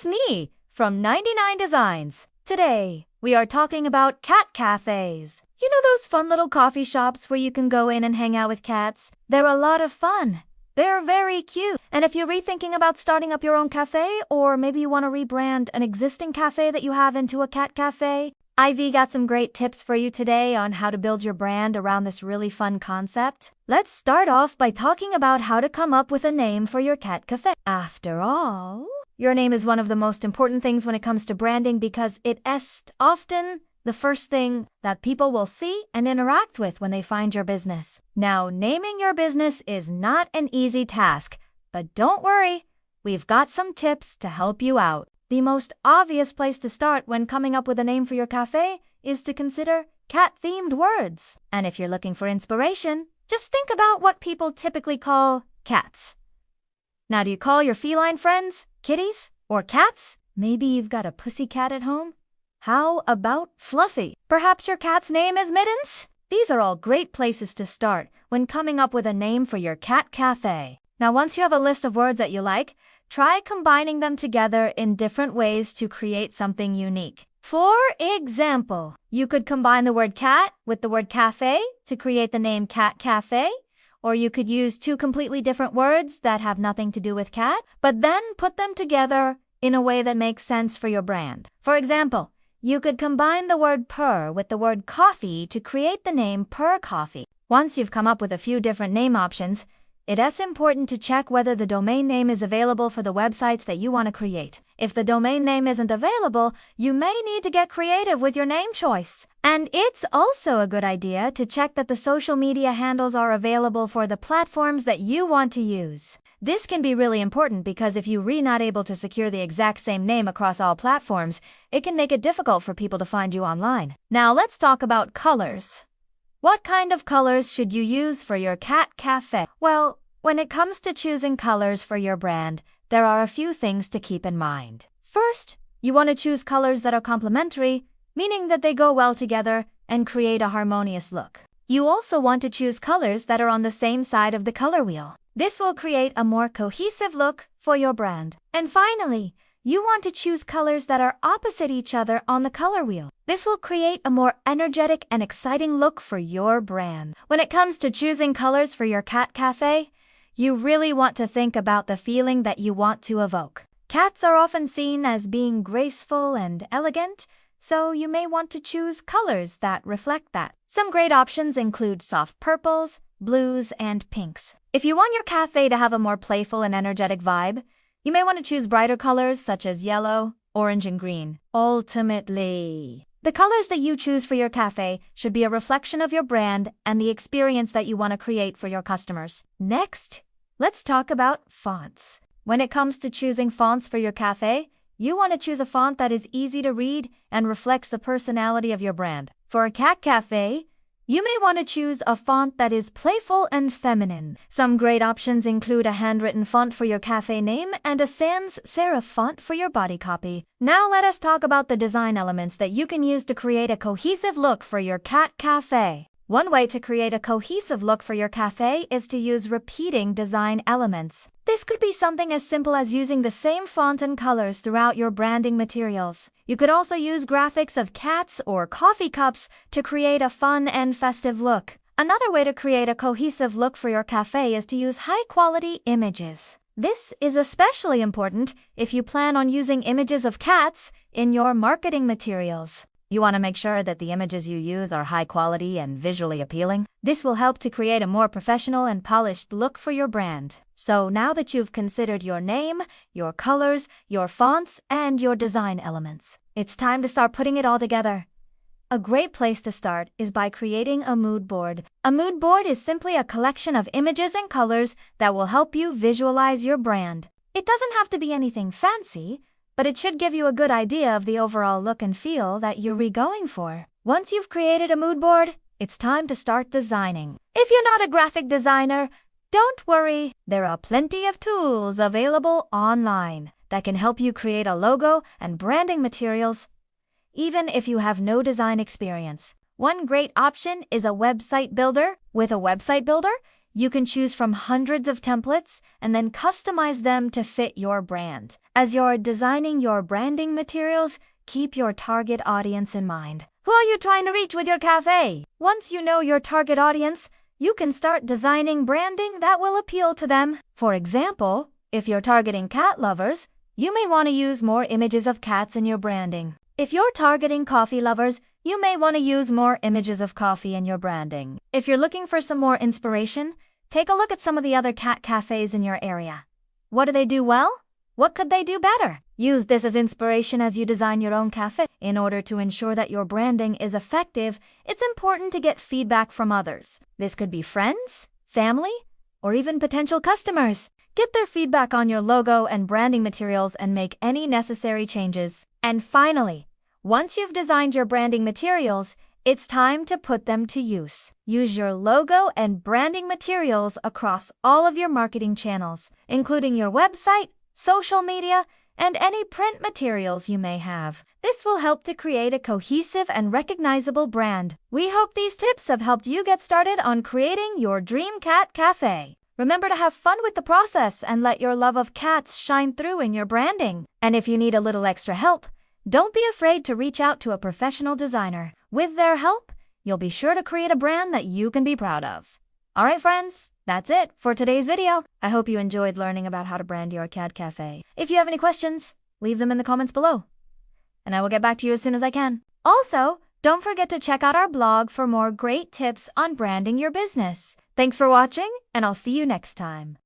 It's me from 99 Designs. Today, we are talking about cat cafes. You know those fun little coffee shops where you can go in and hang out with cats? They're a lot of fun. They're very cute. And if you're rethinking about starting up your own cafe, or maybe you want to rebrand an existing cafe that you have into a cat cafe, Ivy got some great tips for you today on how to build your brand around this really fun concept. Let's start off by talking about how to come up with a name for your cat cafe. After all, your name is one of the most important things when it comes to branding because it is often the first thing that people will see and interact with when they find your business. Now, naming your business is not an easy task, but don't worry, we've got some tips to help you out. The most obvious place to start when coming up with a name for your cafe is to consider cat-themed words. And if you're looking for inspiration, just think about what people typically call cats. Now, do you call your feline friends kitties or cats? Maybe you've got a pussy cat at home? How about Fluffy? Perhaps your cat's name is Mittens? These are all great places to start when coming up with a name for your cat cafe. Now, once you have a list of words that you like, try combining them together in different ways to create something unique. For example, you could combine the word cat with the word cafe to create the name Cat Cafe, or you could use two completely different words that have nothing to do with cat, but then put them together in a way that makes sense for your brand. For example, you could combine the word purr with the word coffee to create the name Purr Coffee. Once you've come up with a few different name options, it is important to check whether the domain name is available for the websites that you want to create. If the domain name isn't available, you may need to get creative with your name choice. And it's also a good idea to check that the social media handles are available for the platforms that you want to use. This can be really important because if you're not able to secure the exact same name across all platforms, it can make it difficult for people to find you online. Now let's talk about colors. What kind of colors should you use for your cat cafe? Well, when it comes to choosing colors for your brand, there are a few things to keep in mind. First, you want to choose colors that are complementary, meaning that they go well together and create a harmonious look. You also want to choose colors that are on the same side of the color wheel. This will create a more cohesive look for your brand. And finally, you want to choose colors that are opposite each other on the color wheel. This will create a more energetic and exciting look for your brand. When it comes to choosing colors for your cat cafe, you really want to think about the feeling that you want to evoke. Cats are often seen as being graceful and elegant, so you may want to choose colors that reflect that. Some great options include soft purples, blues, and pinks. If you want your cafe to have a more playful and energetic vibe, you may want to choose brighter colors such as yellow, orange, and green. Ultimately, the colors that you choose for your cafe should be a reflection of your brand and the experience that you want to create for your customers. Next, let's talk about fonts. When it comes to choosing fonts for your cafe, you want to choose a font that is easy to read and reflects the personality of your brand. For a cat cafe, you may want to choose a font that is playful and feminine. Some great options include a handwritten font for your cafe name and a sans serif font for your body copy. Now let us talk about the design elements that you can use to create a cohesive look for your cat cafe. One way to create a cohesive look for your cafe is to use repeating design elements. This could be something as simple as using the same font and colors throughout your branding materials. You could also use graphics of cats or coffee cups to create a fun and festive look. Another way to create a cohesive look for your cafe is to use high-quality images. This is especially important if you plan on using images of cats in your marketing materials. You want to make sure that the images you use are high quality and visually appealing. This will help to create a more professional and polished look for your brand. So now that you've considered your name, your colors, your fonts, and your design elements, it's time to start putting it all together. A great place to start is by creating a mood board. A mood board is simply a collection of images and colors that will help you visualize your brand. It doesn't have to be anything fancy, but it should give you a good idea of the overall look and feel that you're going for. Once you've created a mood board, it's time to start designing. If you're not a graphic designer, don't worry. There are plenty of tools available online that can help you create a logo and branding materials, even if you have no design experience. One great option is a website builder. With a website builder, You can choose from hundreds of templates and then customize them to fit your brand. As you're designing your branding materials, keep your target audience in mind. Who are you trying to reach with your cafe? Once you know your target audience, you can start designing branding that will appeal to them. For example, if you're targeting cat lovers, you may want to use more images of cats in your branding. If you're targeting coffee lovers, you may want to use more images of coffee in your branding. If you're looking for some more inspiration, take a look at some of the other cat cafes in your area. What do they do well? What could they do better? Use this as inspiration as you design your own cafe. In order to ensure that your branding is effective, it's important to get feedback from others. This could be friends, family, or even potential customers. Get their feedback on your logo and branding materials and make any necessary changes. And finally, once you've designed your branding materials, it's time to put them to use. Use your logo and branding materials across all of your marketing channels, including your website, social media, and any print materials you may have. This will help to create a cohesive and recognizable brand. We hope these tips have helped you get started on creating your dream cat cafe. Remember to have fun with the process and let your love of cats shine through in your branding. And if you need a little extra help, don't be afraid to reach out to a professional designer. With their help, you'll be sure to create a brand that you can be proud of. Alright friends, that's it for today's video. I hope you enjoyed learning about how to brand your cat cafe. If you have any questions, leave them in the comments below, and I will get back to you as soon as I can. Also, don't forget to check out our blog for more great tips on branding your business. Thanks for watching, and I'll see you next time.